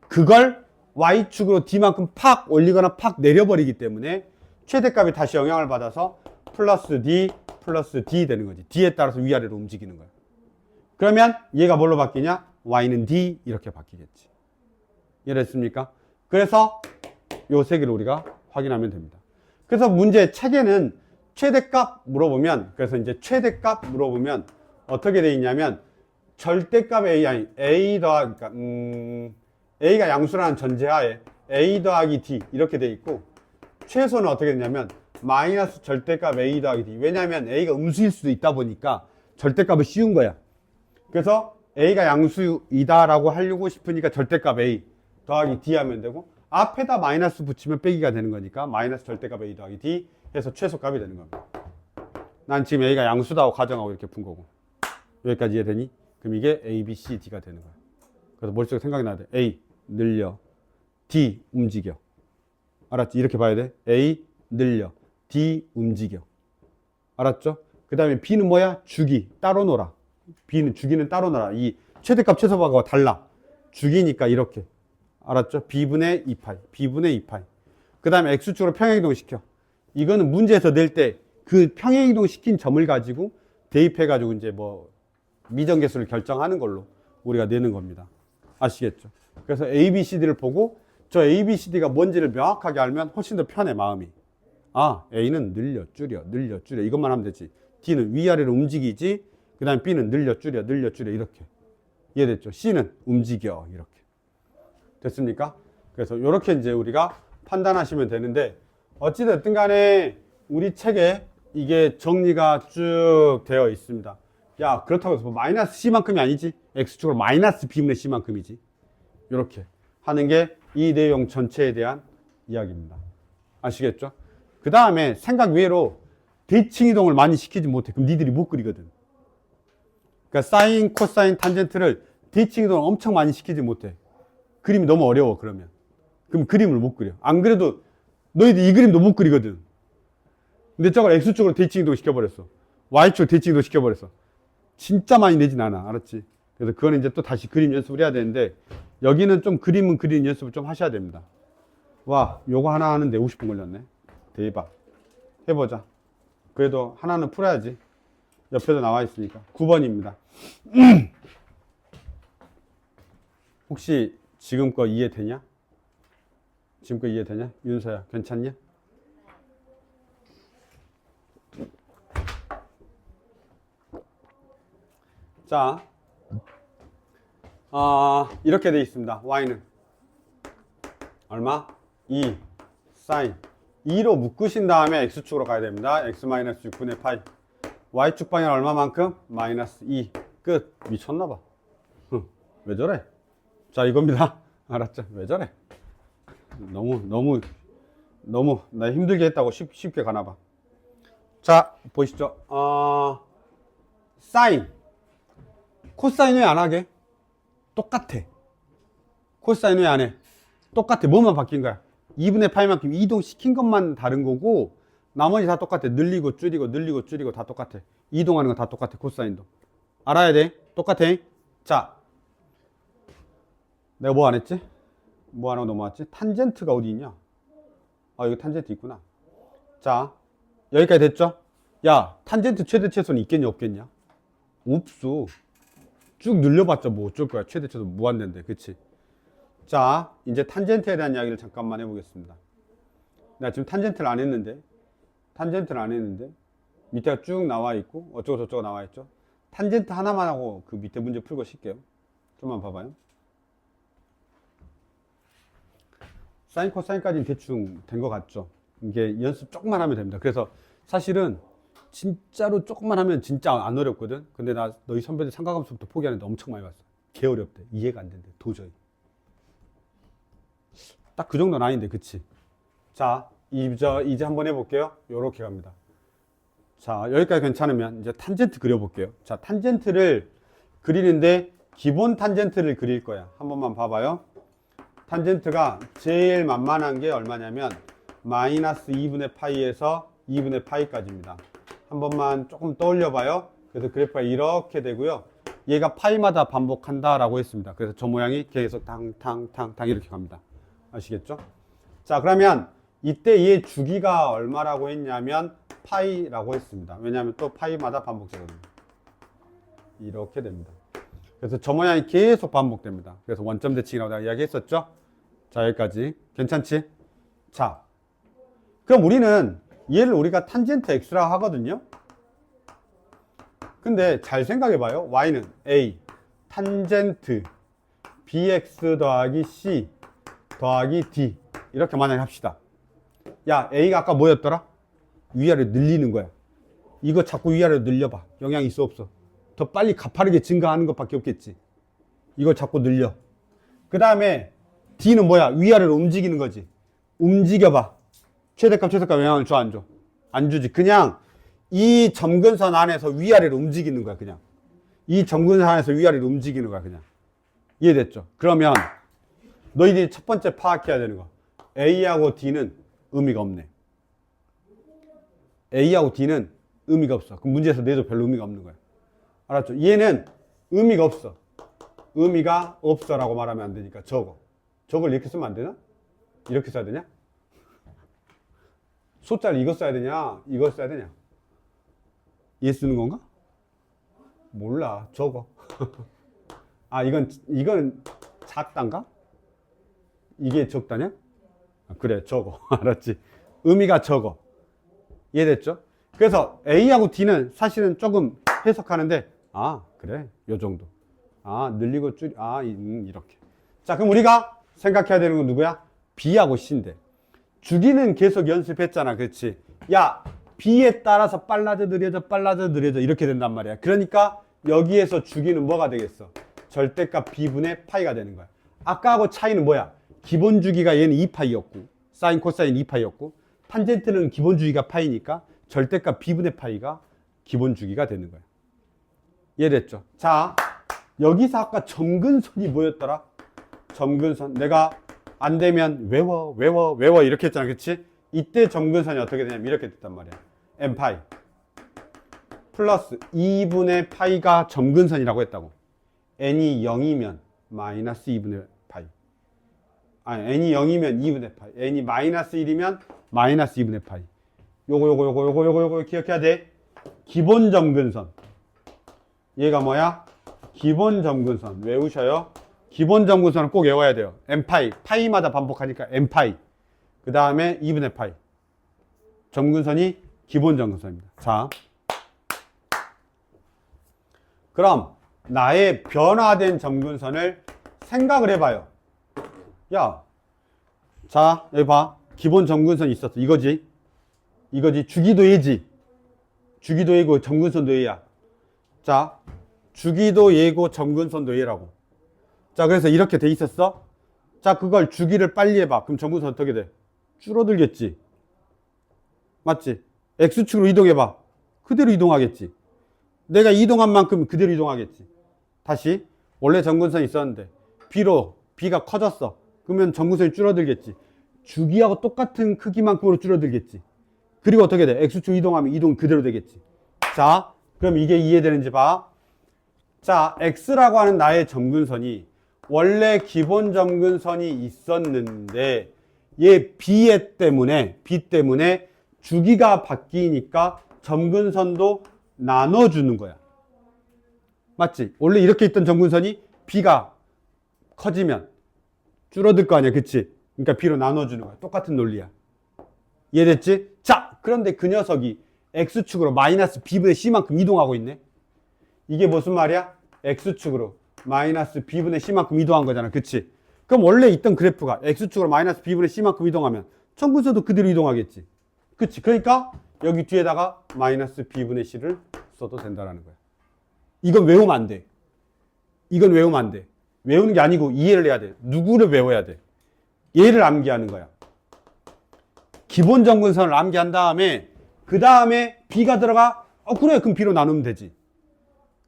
그걸 Y축으로 D만큼 팍 올리거나 팍 내려버리기 때문에 최대값이 다시 영향을 받아서 플러스 D 되는 거지. D에 따라서 위아래로 움직이는 거야. 그러면 얘가 뭘로 바뀌냐? Y는 D 이렇게 바뀌겠지. 이해됐습니까? 그래서 요 세 개를 우리가 확인하면 됩니다. 그래서 문제 책에는 최대값 물어보면 그래서 이제 최대값 물어보면 어떻게 돼 있냐면 절대값 A 아니 A 더하기 그러니까 A가 양수라는 전제하에 A 더하기 D 이렇게 돼 있고 최소는 어떻게 되냐면 마이너스 절대값 A 더하기 D 왜냐하면 A가 음수일 수도 있다 보니까 절대값을 씌운 거야. 그래서 A가 양수이다 라고 하려고 싶으니까 절대값 A 더하기 D 하면 되고 앞에다 마이너스 붙이면 빼기가 되는 거니까 마이너스 절대값 A 더하기 D 해서 최소값이 되는 겁니다. 난 지금 A가 양수다고 가정하고 이렇게 푼 거고 여기까지 이해되니? 그럼 이게 A, B, C, D가 되는 거야. 그래서 머릿속에 생각이 나야 돼. A 늘려 D 움직여 알았지? 이렇게 봐야 돼. A 늘려 D 움직여 알았죠? 그 다음에 B는 뭐야? 주기 따로 놀아. B는 주기는 따로 놀아. 이 최대값 최소값과 달라. 주기니까 이렇게 알았죠? B분의 2파이 B분의 2파이 그 다음에 X축으로 평행이동 시켜. 이거는 문제에서 낼 때 그 평행이동 시킨 점을 가지고 대입해 가지고 이제 뭐 미정계수를 결정하는 걸로 우리가 내는 겁니다. 아시겠죠? 그래서 A, B, C, D를 보고 저 A, B, C, D가 뭔지를 명확하게 알면 훨씬 더 편해 마음이. 아 A는 늘려 줄여 이것만 하면 되지. D는 위아래로 움직이지. 그 다음에 B는 늘려 줄여 이렇게. 이해됐죠? C는 움직여 이렇게. 됐습니까? 그래서 이렇게 이제 우리가 판단하시면 되는데 어찌됐든 간에 우리 책에 이게 정리가 쭉 되어 있습니다. 야 그렇다고 해서 뭐 마이너스 C만큼이 아니지. X축으로 마이너스 B분의 C만큼이지. 이렇게 하는 게 이 내용 전체에 대한 이야기입니다. 아시겠죠? 그 다음에 생각 외로 대칭 이동을 많이 시키지 못해. 그럼 니들이 못 그리거든. 그러니까 사인, 코사인, 탄젠트를 대칭 이동을 엄청 많이 시키지 못해. 그림이 너무 어려워 그러면. 그럼 그림을 못 그려. 안 그래도 너희들 이 그림도 못 그리거든. 근데 저걸 X축으로 대칭 이동 시켜버렸어. Y축으로 대칭 이동 시켜버렸어. 진짜 많이 내진 않아. 알았지? 그래서 그거는 이제 또 다시 그림 연습을 해야 되는데 여기는 좀 그림은 그리는 연습을 좀 하셔야 됩니다. 와 요거 하나 하는데 50분 걸렸네. 대박. 해보자. 그래도 하나는 풀어야지. 옆에도 나와 있으니까. 9번입니다. 혹시 지금 거 이해되냐? 지금 거 이해되냐? 윤서야 괜찮냐? 자 이렇게 돼 있습니다. Y는 얼마? 2 사인 2로 묶으신 다음에 X축으로 가야 됩니다. X-6분의 파이 Y축 방향 얼마만큼? 마이너스 2 끝. 미쳤나봐. 왜 저래? 자 이겁니다. 알았죠? 왜 저래? 너무 나 힘들게 했다고 쉽게 가나봐. 자 보시죠. 사인 코사인 왜 안 하게? 똑같아. 코사인 왜 안 해? 똑같아. 뭐만 바뀐 거야? 2분의 파이만큼 이동시킨 것만 다른 거고 나머지 다 똑같아. 늘리고 줄이고 다 똑같아. 이동하는 건 다 똑같아. 코사인도 알아야 돼. 똑같아. 자 내가 뭐 안 했지? 뭐 하나 넘어왔지? 탄젠트가 어디 있냐? 여기 탄젠트 있구나. 자 여기까지 됐죠? 야 탄젠트 최대 최소는 있겠냐 없겠냐? 없어. 쭉 늘려봤자 뭐 어쩔 거야. 최대 최소 무한대인데 그치? 자, 이제 탄젠트에 대한 이야기를 잠깐만 해보겠습니다. 내가 지금 탄젠트를 안 했는데, 밑에가 쭉 나와 있고, 어쩌고 저쩌고 나와 있죠. 탄젠트 하나만 하고 그 밑에 문제 풀고 쉴게요. 좀만 봐봐요. 사인, 코사인까지는 대충 된 것 같죠. 이게 연습 조금만 하면 됩니다. 그래서 사실은 진짜로 조금만 하면 진짜 안 어렵거든. 근데 나 너희 선배들 삼각함수부터 포기하는데 엄청 많이 봤어. 개 어렵대. 이해가 안 된대. 도저히. 딱 그 정도는 아닌데, 그치? 자, 이제 한번 해볼게요. 요렇게 갑니다. 자, 여기까지 괜찮으면 이제 탄젠트 그려볼게요. 자, 탄젠트를 그리는데 기본 탄젠트를 그릴 거야. 한 번만 봐봐요. 탄젠트가 제일 만만한 게 얼마냐면 마이너스 2분의 파이에서 2분의 파이까지입니다. 한 번만 조금 떠올려 봐요. 그래서 그래프가 이렇게 되고요. 얘가 파이마다 반복한다 라고 했습니다. 그래서 저 모양이 계속 탕탕탕탕 이렇게 갑니다. 아시겠죠? 자, 그러면 이때 얘 주기가 얼마라고 했냐면 파이라고 했습니다. 왜냐하면 또 파이마다 반복되거든요. 이렇게 됩니다. 그래서 저 모양이 계속 반복됩니다. 그래서 원점 대칭이라고 내가 이야기했었죠? 자, 여기까지. 괜찮지? 자, 그럼 우리는 얘를 우리가 탄젠트 x라고 하거든요. 근데 잘 생각해봐요. y는 a 탄젠트 bx 더하기 c 더하기 d 이렇게 만약에 합시다. 야, a가 아까 뭐였더라? 위아래로 늘리는 거야. 이거 자꾸 위아래로 늘려봐. 영향 있어 없어? 더 빨리 가파르게 증가하는 것밖에 없겠지. 이걸 자꾸 늘려. 그 다음에 d는 뭐야? 위아래로 움직이는 거지. 움직여봐. 최대값 최소값 영향을 줘 안 줘? 안 주지. 그냥 이 점근선 안에서 위아래로 움직이는 거야. 그냥 이 점근선 안에서 위아래로 움직이는 거야. 그냥 이해됐죠? 그러면 너희들이 첫 번째 파악해야 되는 거, A하고 D는 의미가 없네. A하고 D는 의미가 없어. 그럼 문제에서 내도 별로 의미가 없는 거야. 알았죠? 얘는 의미가 없어. 의미가 없어 라고 말하면 안 되니까 저걸 이렇게 쓰면 안 되나? 이렇게 써야 되냐? 소자를 이거 써야 되냐? 이거 써야 되냐? 얘 쓰는 건가? 몰라. 저거. 아, 이건 작단가? 이게 적다냐? 아, 그래, 저거. 알았지? 의미가 저거. 이해됐죠? 그래서 A하고 D는 사실은 조금 해석하는데, 아, 그래. 요 정도. 아, 늘리고 이렇게. 자, 그럼 우리가 생각해야 되는 건 누구야? B하고 C인데. 주기는 계속 연습했잖아. 그렇지? 야, B에 따라서 빨라져, 느려져. 이렇게 된단 말이야. 그러니까 여기에서 주기는 뭐가 되겠어? 절대값 B분의 파이가 되는 거야. 아까하고 차이는 뭐야? 기본 주기가 얘는 2파이였고, 사인, 코사인 2파이였고, 탄젠트는 기본 주기가 파이니까 절대값 B분의 파이가 기본 주기가 되는 거야. 이해됐죠? 자, 여기서 아까 점근선이 뭐였더라? 점근선. 내가 안 되면 외워 이렇게 했잖아. 그치? 이때 점근선이 어떻게 되냐면 이렇게 됐단 말이야. n파이 플러스 2분의 파이가 점근선이라고 했다고. n이 0이면 마이너스 2분의 파이. 아니, n이 0이면 2분의 파이. n이 마이너스 1이면 마이너스 2분의 파이. 요거 기억해야 돼. 기본 점근선. 얘가 뭐야? 기본 점근선. 외우셔요. 기본 점근선은 꼭 외워야 돼요. n파이. 파이마다 반복하니까 n파이. 그 다음에 2분의 파이. 점근선이 기본 점근선입니다. 자, 그럼 나의 변화된 점근선을 생각을 해봐요. 야, 자, 여기 봐. 기본 점근선이 있었어. 이거지. 주기도 얘지. 주기도 얘고 점근선도 얘야. 자, 주기도 얘고 점근선도 얘라고. 자, 그래서 이렇게 돼 있었어. 자, 그걸 주기를 빨리 해봐. 그럼 점근선 어떻게 돼? 줄어들겠지. 맞지? X축으로 이동해봐. 그대로 이동하겠지. 내가 이동한 만큼 그대로 이동하겠지. 다시 원래 점근선이 있었는데 B가 커졌어. 그러면 점근선이 줄어들겠지. 주기하고 똑같은 크기만큼으로 줄어들겠지. 그리고 어떻게 돼? X축 이동하면 이동 그대로 되겠지. 자, 그럼 이게 이해되는지 봐. 자, X라고 하는 나의 점근선이 원래 기본 점근선이 있었는데 얘 B 때문에 주기가 바뀌니까 점근선도 나눠주는 거야. 맞지? 원래 이렇게 있던 점근선이 B가 커지면 줄어들 거 아니야. 그치? 그러니까 b로 나눠주는 거야. 똑같은 논리야. 이해됐지? 자, 그런데 그 녀석이 x축으로 마이너스 b분의 c만큼 이동하고 있네. 이게 무슨 말이야? x축으로 마이너스 b분의 c만큼 이동한 거잖아. 그치? 그럼 원래 있던 그래프가 x축으로 마이너스 b분의 c만큼 이동하면 청근선도 그대로 이동하겠지. 그치? 그러니까 여기 뒤에다가 마이너스 b분의 c를 써도 된다라는 거야. 이건 외우면 안 돼. 이건 외우면 안 돼. 외우는 게 아니고 이해를 해야 돼. 누구를 외워야 돼? 얘를 암기하는 거야. 기본 정근선을 암기한 다음에 그 다음에 b가 들어가? 그래. 그럼 b로 나누면 되지.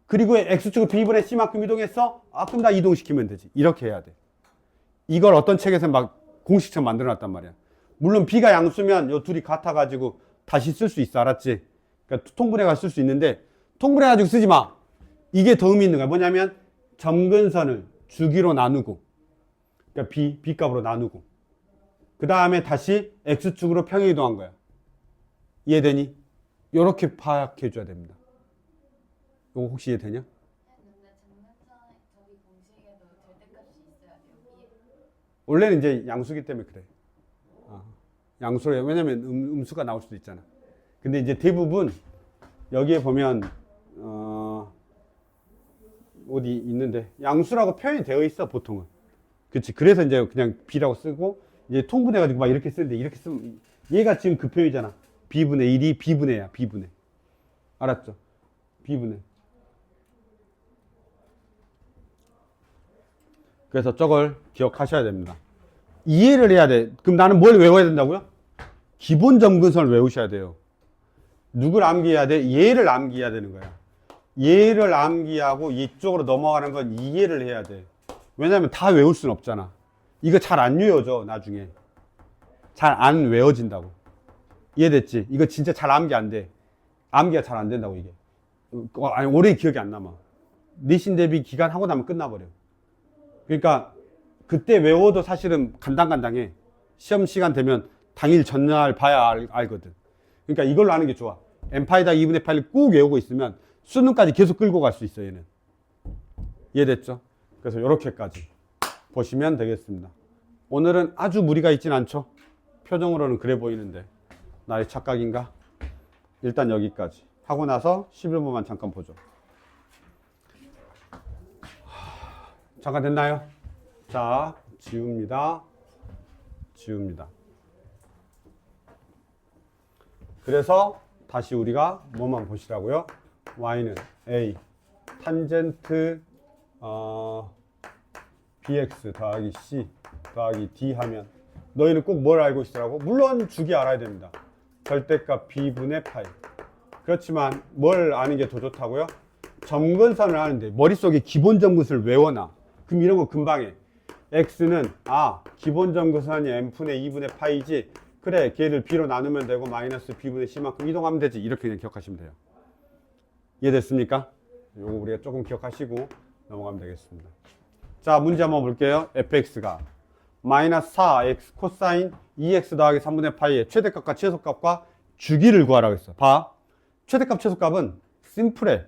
그리고 x축을 b분의 c만큼 이동했어? 그럼 다 이동시키면 되지. 이렇게 해야 돼. 이걸 어떤 책에서 막 공식처럼 만들어 놨단 말이야. 물론 b가 양수면 요 둘이 같아가지고 다시 쓸 수 있어. 알았지? 그러니까 통분해가 쓸 수 있는데 통분해가지고 쓰지 마. 이게 더 의미 있는 거야. 뭐냐면 점근선을 주기로 나누고 그러니까 b 값으로 나누고 그 다음에 다시 x축으로 평행 이동한 거야. 이해되니? 요렇게 파악해 줘야 됩니다. 이거 혹시 이해되냐? 근데 정근선의 저기 공식에도 절대값이 있어야 돼요. 원래는 이제 양수기 때문에 그래. 양수로 왜냐면 음수가 나올 수도 있잖아. 근데 이제 대부분 여기에 보면 어디 있는데 양수라고 표현이 되어 있어 보통은. 그렇지. 그래서 이제 그냥 b라고 쓰고 이제 통분해가지고 막 이렇게 쓰는데 이렇게 쓰면 얘가 지금 그 표현이잖아. b분의 1이 b분의야. b분의. 알았죠? b분의. 그래서 저걸 기억하셔야 됩니다. 이해를 해야 돼. 그럼 나는 뭘 외워야 된다고요? 기본 점근선을 외우셔야 돼요. 누굴 암기해야 돼? 얘를 암기해야 되는 거야. 얘를 암기하고 이쪽으로 넘어가는 건 이해를 해야 돼. 왜냐면 다 외울 수는 없잖아. 이거 잘 안 외워져 나중에. 잘 안 외워진다고. 이해됐지? 이거 진짜 잘 암기 안 돼. 암기가 잘 안 된다고 이게. 아니 오래 기억이 안 남아. 내신 대비 기간 하고 나면 끝나버려. 그러니까 그때 외워도 사실은 간당간당해. 시험 시간 되면 당일 전날 봐야 알거든. 그러니까 이걸로 하는 게 좋아. n파이다 2분의 8을 꾹 외우고 있으면 수능까지 계속 끌고 갈 수 있어 얘는. 이해됐죠? 그래서 이렇게까지 보시면 되겠습니다. 오늘은 아주 무리가 있진 않죠? 표정으로는 그래 보이는데 나의 착각인가? 일단 여기까지 하고 나서 11분만 잠깐 보죠. 잠깐 됐나요? 자, 지웁니다. 지웁니다. 그래서 다시 우리가 뭐만 보시라고요? y는 a 탄젠트 bx 더하기 c 더하기 d 하면 너희는 꼭 뭘 알고 있으라고? 물론 주기 알아야 됩니다. 절대값 b분의 파이. 그렇지만 뭘 아는 게 더 좋다고요? 점근선을 하는데 머릿속에 기본 점근선을 외워놔. 그럼 이런 거 금방 해. x는 기본 점근선이 n분의 2분의 파이지. 그래, 걔를 b로 나누면 되고 마이너스 b분의 c만큼 이동하면 되지. 이렇게 그냥 기억하시면 돼요. 이해됐습니까? 요거 우리가 조금 기억하시고 넘어가면 되겠습니다. 자, 문제 한번 볼게요. fx가 마이너스 4x 코사인 2x 더하기 3분의 파이의 최대값과 최소값과 주기를 구하라고 했어. 봐. 최대값 최소값은 심플해.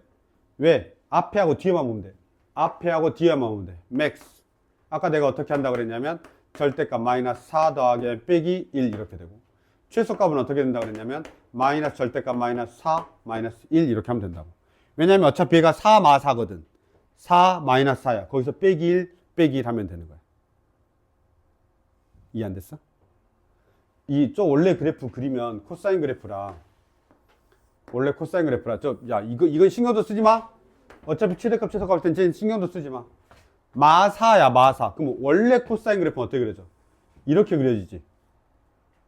왜? 앞에 하고 뒤에만 보면 돼. 앞에 하고 뒤에만 보면 돼. 맥스. 아까 내가 어떻게 한다고 그랬냐면 절대값 마이너스 4 더하기 n 빼기 1 이렇게 되고 최소값은 어떻게 된다고 그랬냐면 마이너스 절대값 마이너스 4 마이너스 1 이렇게 하면 된다고. 왜냐면 어차피 얘가 4 마 4거든. 4 마이너스 4야. 거기서 빼기 1 빼기 1 하면 되는 거야. 이해 안 됐어? 원래 그래프 그리면 코사인 그래프라. 원래 코사인 그래프라. 이건 신경도 쓰지 마. 어차피 최대값 최소값 할 땐 쟤는 신경도 쓰지 마. 마사야 마사. 그럼 원래 코사인 그래프는 어떻게 그려져? 이렇게 그려지지.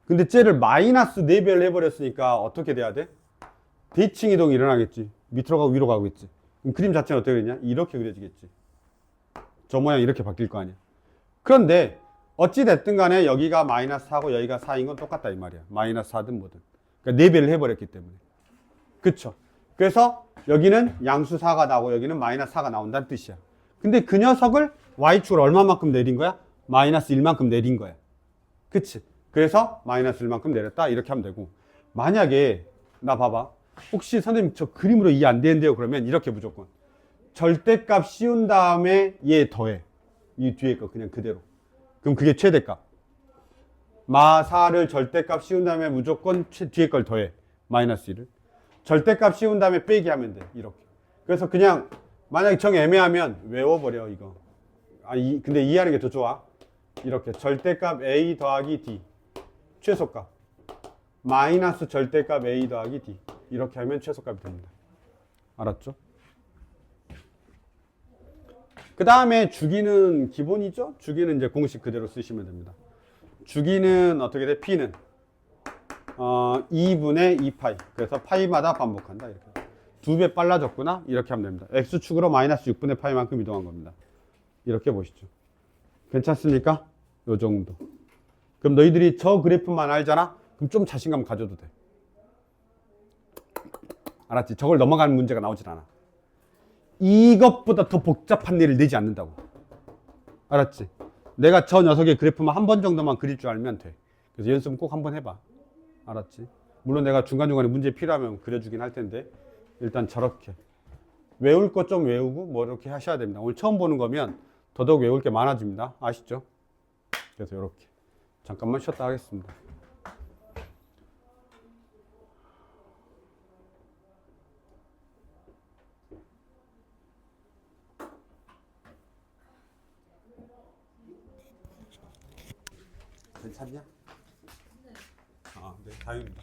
근데 쟤를 마이너스 4배를 해버렸으니까 어떻게 돼야 돼? 대칭 이동이 일어나겠지. 밑으로 가고 위로 가겠지. 그럼 그림 자체는 어떻게 그리냐? 이렇게 그려지겠지. 저 모양 이렇게 바뀔 거 아니야. 그런데 어찌 됐든 간에 여기가 마이너스 4고 여기가 4인 건 똑같다 이 말이야. 마이너스 4든 뭐든. 그러니까 4배를 해버렸기 때문에. 그쵸? 그래서 여기는 양수 4가 나오고 여기는 마이너스 4가 나온다는 뜻이야. 근데 그 녀석을 y축을 얼마만큼 내린 거야? 마이너스 1만큼 내린 거야. 그치? 그래서 마이너스 1만큼 내렸다 이렇게 하면 되고, 만약에 나 봐봐. 혹시 선생님 저 그림으로 이해 안 되는데요? 그러면 이렇게 무조건 절대값 씌운 다음에 얘 더해. 이 뒤에 거 그냥 그대로. 그럼 그게 최대값. 마 4를 절대값 씌운 다음에 무조건 뒤에 걸 더해. 마이너스 1을. 절대값 씌운 다음에 빼기 하면 돼. 이렇게. 그래서 그냥 만약에 정 애매하면 외워버려 이거. 근데 이해하는 게 더 좋아. 이렇게 절대값 a 더하기 d 최소값 마이너스 절대값 a 더하기 d 이렇게 하면 최소값이 됩니다. 알았죠? 그 다음에 주기는 기본이죠? 주기는 이제 공식 그대로 쓰시면 됩니다. 주기는 어떻게 돼? p는 2분의 2파이. 그래서 파이마다 반복한다. 이렇게. 2배 빨라졌구나? 이렇게 하면 됩니다. x축으로 마이너스 6분의 파이만큼 이동한 겁니다. 이렇게 보시죠. 괜찮습니까? 요 정도. 그럼 너희들이 저 그래프만 알잖아? 그럼 좀 자신감 가져도 돼. 알았지? 저걸 넘어가는 문제가 나오질 않아. 이것보다 더 복잡한 일을 내지 않는다고. 알았지? 내가 저 녀석의 그래프만 한 번 정도만 그릴 줄 알면 돼. 그래서 연습은 꼭 한번 해봐. 알았지? 물론 내가 중간중간에 문제 필요하면 그려주긴 할 텐데 일단 저렇게 외울 것 좀 외우고 뭐 이렇게 하셔야 됩니다. 오늘 처음 보는 거면 더더욱 외울 게 많아집니다. 아시죠? 그래서 이렇게 잠깐만 쉬었다 하겠습니다. 괜찮냐? 네, 다행입니다.